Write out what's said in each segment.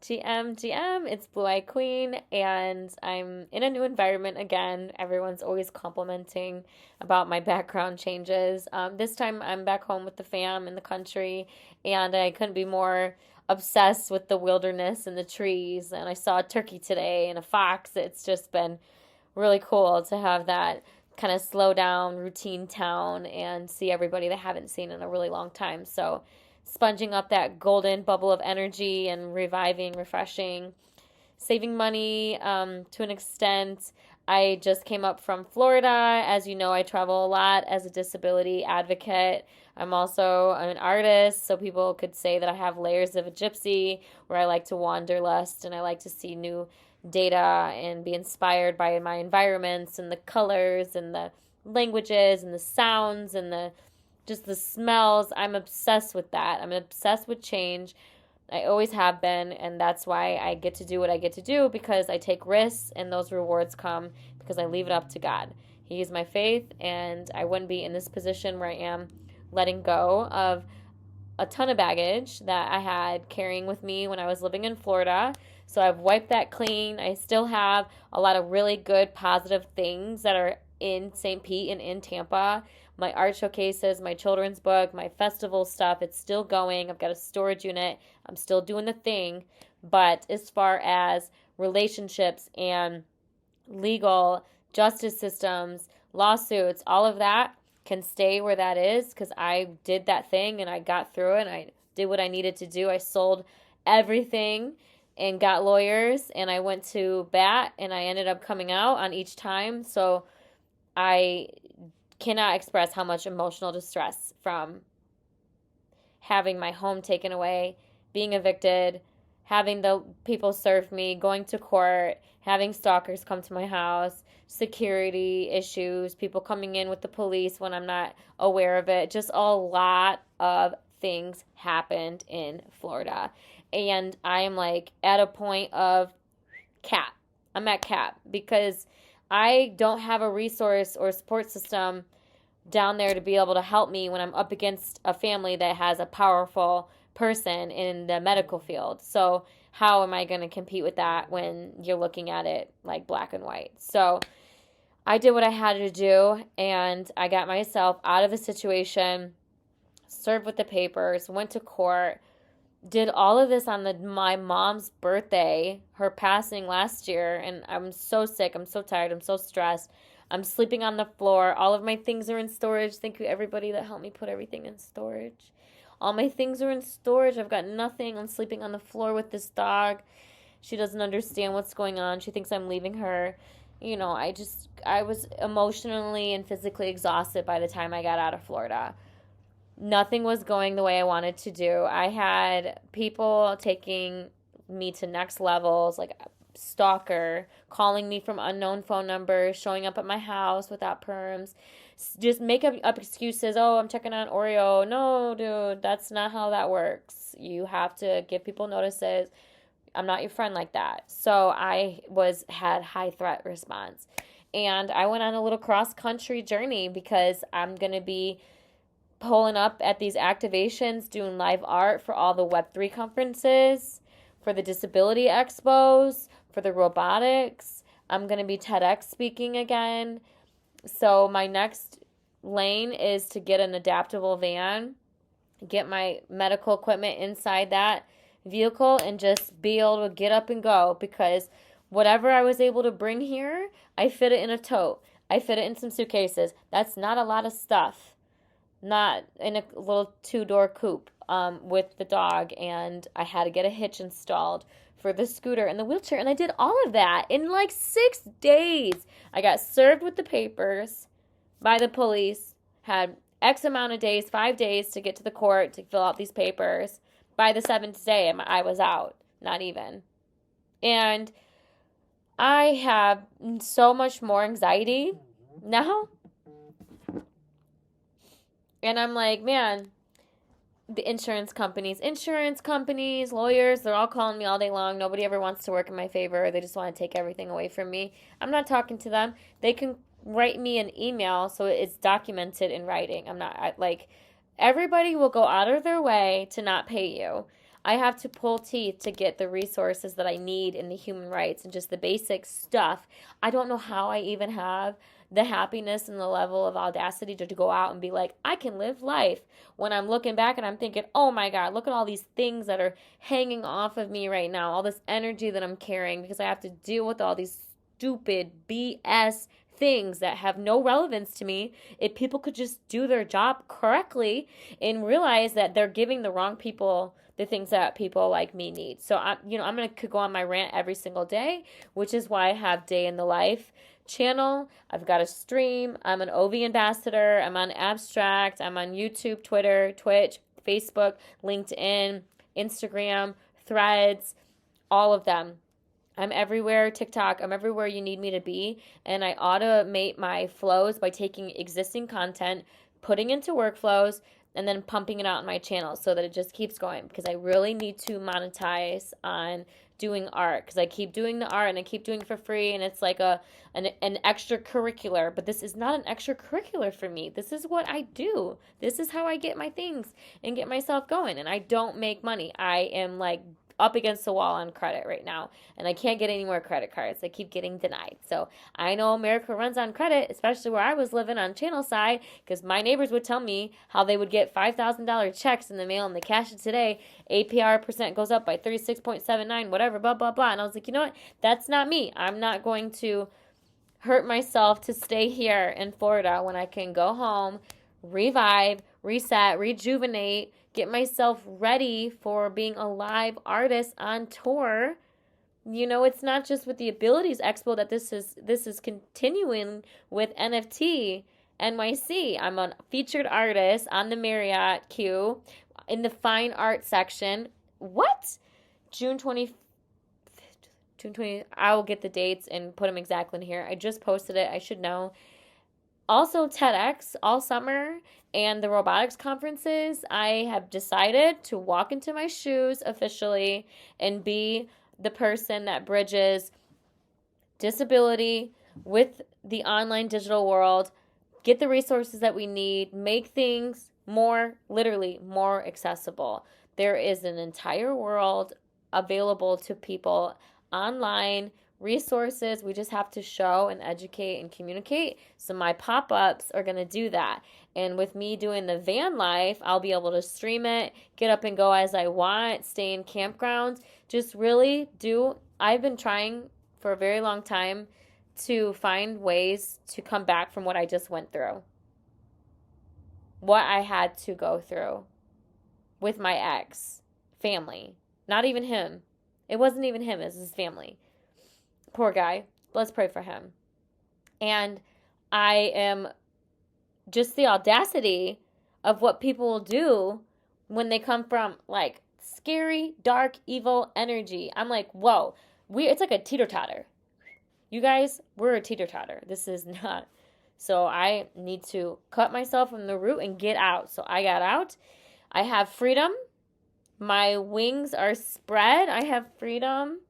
GM, it's Blue Eye Queen, and I'm in a new environment again. Everyone's always complimenting about my background changes. This time I'm back home with the fam in the country, and I couldn't be more obsessed with the wilderness and the trees. And I saw a turkey today and a fox. It's just been really cool to have that kind of slow down routine town and see everybody that I haven't seen in a really long time. So, sponging up that golden bubble of energy and reviving, refreshing, saving money to an extent. I just came up from Florida. As you know, I travel a lot as a disability advocate. I'm also an artist, so people could say that I have layers of a gypsy where I like to wanderlust and I like to see new data and be inspired by my environments and the colors and the languages and the sounds and the just the smells. I'm obsessed with that. I'm obsessed with change. I always have been, and that's why I get to do what I get to do because I take risks and those rewards come because I leave it up to God. He is my faith, and I wouldn't be in this position where I am letting go of a ton of baggage that I had carrying with me when I was living in Florida. So I've wiped that clean. I still have a lot of really good, positive things that are in St. Pete and in Tampa. My art showcases, my children's book, my festival stuff, it's still going. I've got a storage unit. I'm still doing the thing. But as far as relationships and legal justice systems, lawsuits, all of that can stay where that is because I did that thing and I got through it and I did what I needed to do. I sold everything and got lawyers and I went to bat and I ended up coming out on each time. So I cannot express how much emotional distress from having my home taken away, being evicted, having the people serve me, going to court, having stalkers come to my house, security issues, people coming in with the police when I'm not aware of it. Just a lot of things happened in Florida. And I am like at a point of cap. I'm at cap because I don't have a resource or support system down there to be able to help me when I'm up against a family that has a powerful person in the medical field. So, how am I going to compete with that when you're looking at it like black and white? So, I did what I had to do and I got myself out of the situation, served with the papers, went to court, did all of this on my mom's birthday, her passing last year, and I'm so sick, I'm so tired, I'm so stressed. I'm sleeping on the floor. All of my things are in storage. Thank you everybody that helped me put everything in storage. All my things are in storage. I've got nothing. I'm sleeping on the floor with this dog. She doesn't understand what's going on. She thinks I'm leaving her. I was emotionally and physically exhausted by the time I got out of Florida. Nothing was going the way I wanted to do. I had people taking me to next levels, like a stalker, calling me from unknown phone numbers, showing up at my house without perms, just make up excuses. Oh, I'm checking on Oreo. No, dude, that's not how that works. You have to give people notices. I'm not your friend like that. So I had high threat response. And I went on a little cross country journey because I'm going to be pulling up at these activations, doing live art for all the Web3 conferences, for the disability expos, for the robotics. I'm going to be TEDx speaking again. So my next lane is to get an adaptable van, get my medical equipment inside that vehicle, and just be able to get up and go because whatever I was able to bring here, I fit it in a tote. I fit it in some suitcases. That's not a lot of stuff. Not in a little two-door coupe with the dog, and I had to get a hitch installed for the scooter and the wheelchair, and I did all of that in like 6 days. I got served with the papers by the police, had X amount of days, 5 days to get to the court to fill out these papers. By the 7th day, I was out, not even. And I have so much more anxiety now. And I'm like, man, the insurance companies, lawyers, they're all calling me all day long. Nobody ever wants to work in my favor. They just want to take everything away from me. I'm not talking to them. They can write me an email so it's documented in writing. I'm not like everybody will go out of their way to not pay you. I have to pull teeth to get the resources that I need in the human rights and just the basic stuff. I don't know how I even have the happiness and the level of audacity to go out and be like, I can live life, when I'm looking back and I'm thinking, oh my God, look at all these things that are hanging off of me right now, all this energy that I'm carrying because I have to deal with all these stupid BS things that have no relevance to me. If people could just do their job correctly and realize that they're giving the wrong people the things that people like me need. So I'm going to go on my rant every single day, which is why I have Day in the Life channel. I've got a stream. I'm an OV ambassador. I'm on Abstract. I'm on YouTube, Twitter, Twitch, Facebook, LinkedIn, Instagram, Threads, all of them. I'm everywhere, TikTok, I'm everywhere you need me to be. And I automate my flows by taking existing content, putting into workflows, and then pumping it out in my channel so that it just keeps going, because I really need to monetize on doing art, because I keep doing the art and I keep doing it for free, and it's like an extracurricular, but this is not an extracurricular for me. This is what I do. This is how I get my things and get myself going, and I don't make money. I am like up against the wall on credit right now, and I can't get any more credit cards. I keep getting denied. So I know America runs on credit, especially where I was living on channel side, because my neighbors would tell me how they would get $5,000 checks in the mail and they cash it today. APR percent goes up by 36.79, whatever, blah, blah, blah. And I was like, you know what? That's not me. I'm not going to hurt myself to stay here in Florida when I can go home, revive, reset, rejuvenate, get myself ready for being a live artist on tour. You know, it's not just with the Abilities Expo that this is continuing with NFT NYC. I'm a featured artist on the Marriott queue in the fine art section. What? June 20th. I will get the dates and put them exactly in here. I just posted it. I should know. Also, TEDx all summer and the robotics conferences. I have decided to walk into my shoes officially and be the person that bridges disability with the online digital world, get the resources that we need, make things literally more accessible. There is an entire world available to people online, resources. We just have to show and educate and communicate. So my pop-ups are going to do that. And with me doing the van life, I'll be able to stream it, get up and go as I want, stay in campgrounds, just really I've been trying for a very long time to find ways to come back from what I just went through. What I had to go through with my ex family. Not even him. It wasn't even him, it was his family. Poor guy. Let's pray for him. And I am just the audacity of what people will do when they come from like scary, dark, evil energy. I'm like, whoa, it's like a teeter-totter. You guys, we're a teeter-totter. This is not. So I need to cut myself from the root and get out. So I got out. I have freedom. My wings are spread. I have freedom.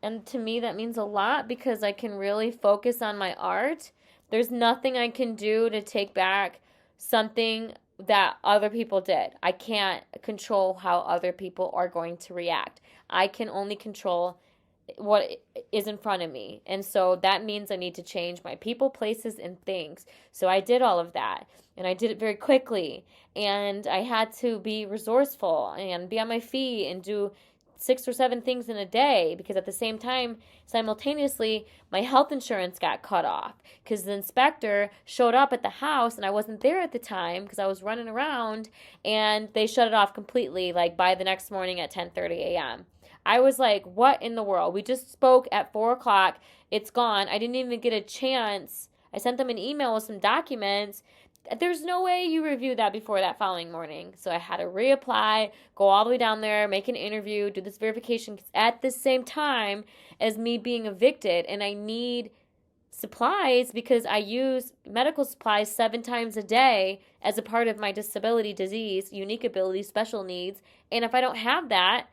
And to me, that means a lot because I can really focus on my art. There's nothing I can do to take back something that other people did. I can't control how other people are going to react. I can only control what is in front of me. And so that means I need to change my people, places, and things. So I did all of that. And I did it very quickly. And I had to be resourceful and be on my feet and do 6 or 7 things in a day, because at the same time, simultaneously, my health insurance got cut off because the inspector showed up at the house and I wasn't there at the time because I was running around, and they shut it off completely like by the next morning at 10:30 a.m. I was like, what in the world? We just spoke at 4 o'clock. It's gone. I didn't even get a chance. I sent them an email with some documents. There's no way you review that before that following morning. So I had to reapply, go all the way down there, make an interview, do this verification at the same time as me being evicted. And I need supplies because I use medical supplies 7 times a day as a part of my disability, disease, unique ability, special needs. And if I don't have that,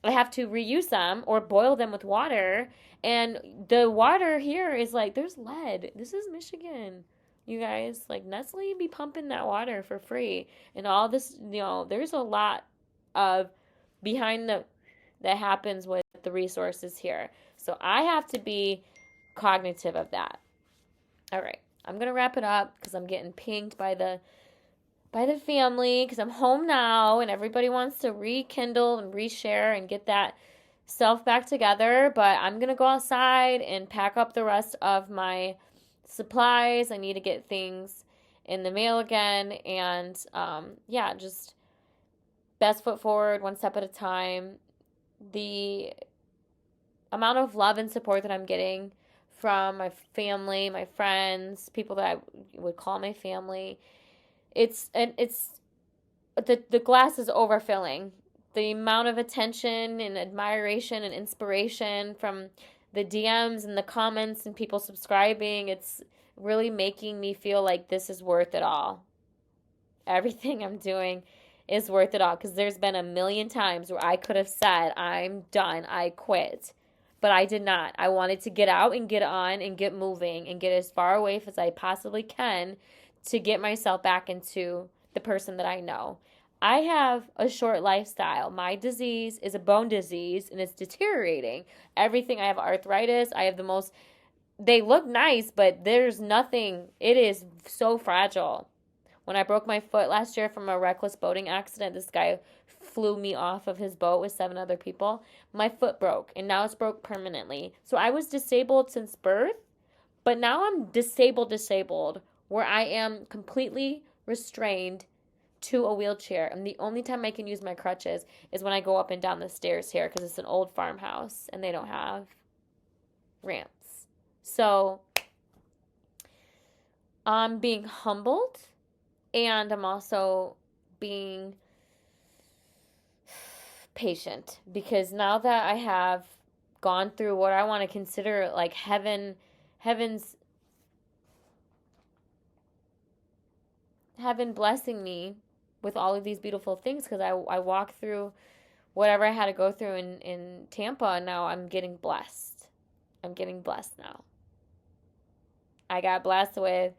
I have to reuse them or boil them with water. And the water here is like, there's lead. This is Michigan. You guys, like Nestle be pumping that water for free. And all this, there's a lot of behind the that happens with the resources here. So I have to be cognitive of that. All right. I'm going to wrap it up because I'm getting pinged by the family because I'm home now and everybody wants to rekindle and reshare and get that self back together. But I'm going to go outside and pack up the rest of my supplies. I need to get things in the mail again. And yeah, just best foot forward, one step at a time. The amount of love and support that I'm getting from my family, my friends, people that I would call my family, it's the glass is overfilling. The amount of attention and admiration and inspiration from the DMs and the comments and people subscribing, it's really making me feel like this is worth it all. Everything I'm doing is worth it all because there's been a million times where I could have said, I'm done, I quit. But I did not. I wanted to get out and get on and get moving and get as far away as I possibly can to get myself back into the person that I know. I have a short lifestyle. My disease is a bone disease and it's deteriorating. Everything, I have arthritis. I have the most, they look nice, but there's nothing, it is so fragile. When I broke my foot last year from a reckless boating accident, this guy flew me off of his boat with 7 other people. My foot broke, and now it's broke permanently. So I was disabled since birth, but now I'm disabled, where I am completely restrained to a wheelchair. And the only time I can use my crutches is when I go up and down the stairs here because it's an old farmhouse, and they don't have ramps. So I'm being humbled. And I'm also being patient because now that I have gone through what I want to consider like heaven blessing me with all of these beautiful things because I walked through whatever I had to go through in Tampa, and now I'm getting blessed. I'm getting blessed now. I got blessed with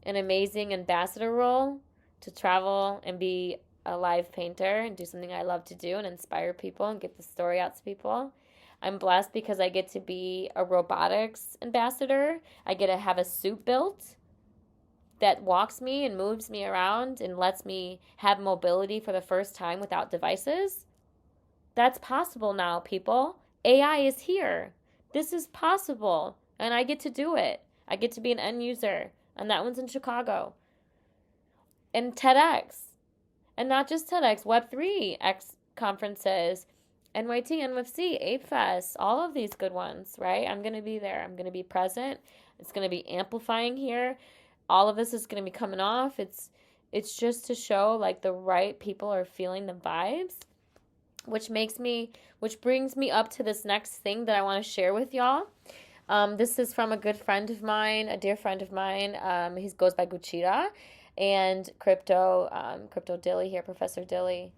an amazing ambassador role to travel and be a live painter and do something I love to do and inspire people and get the story out to people. I'm blessed because I get to be a robotics ambassador. I get to have a suit built that walks me and moves me around and lets me have mobility for the first time without devices. That's possible now, people. AI is here. This is possible, and I get to do it. I get to be an end user. And that one's in Chicago. And TEDx. And not just TEDx, Web3 X conferences, NYT, NYFC, Ape Fest, all of these good ones, right? I'm going to be there. I'm going to be present. It's going to be amplifying here. All of this is going to be coming off. It's just to show like the right people are feeling the vibes, which brings me up to this next thing that I want to share with y'all. This is from a good friend of mine, a dear friend of mine. He goes by Guchira, and Crypto Dilly here, Professor Dilly.